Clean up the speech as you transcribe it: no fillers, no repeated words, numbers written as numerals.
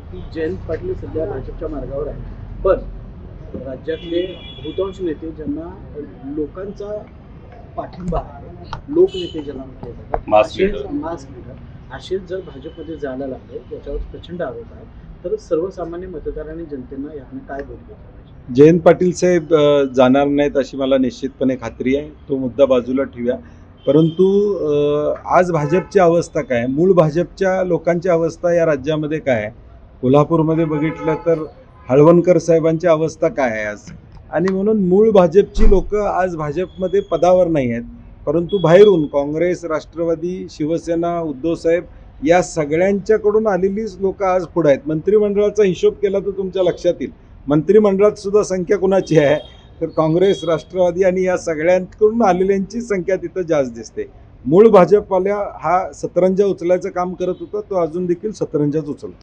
की जयंत पाटील सध्या भाजपच्या मार्गावर आहे, पण राज्यातले बहुतांश नेते ज्यांना लोकांचा पाठिंबा आहे, लोकनेते ज्यांना म्हटले जातात, मास लीडर. मास लीडर असेच जर भाजपमध्ये जायला लागले, त्याच्यावर प्रचंड आरोप आहे. तर सर्वसामान्य मतदारांनी जनतेनं याने काय बोध घेतला पाहिजे? जयंत पाटील साहेब जाणार नाहीत अशी मला निश्चितपणे खात्री आहे. तो मुद्दा बाजूला ठेवूया. परंतु आज भाजपची अवस्था काय आहे, मूळ भाजपच्या लोकांची अवस्था या राज्यामध्ये काय आहे, कोल्हापूरमध्ये बघितलं तर हळवणकर साहेबांची अवस्था काय आहे आज. आणि म्हणून मूळ भाजपची लोकं आज भाजपमध्ये पदावर नाही आहेत, परंतु बाहेरून काँग्रेस, राष्ट्रवादी, शिवसेना, उद्धवसाहेब या सगळ्यांच्याकडून आलेलीच लोकं आज पुढे आहेत. मंत्रिमंडळाचा हिशोब केला तर तुमच्या लक्षात येईल, मंत्रिमंडळात सुद्धा संख्या कुणाची आहे तर काँग्रेस, राष्ट्रवादी आणि या सगळ्यांकडून आलेल्यांची संख्या तिथं जास्त दिसते. मूळ भाजपवाल्या हा सतरंजा उचलायचं काम करत होता, तो अजून देखील सतरंजाच उचलतो.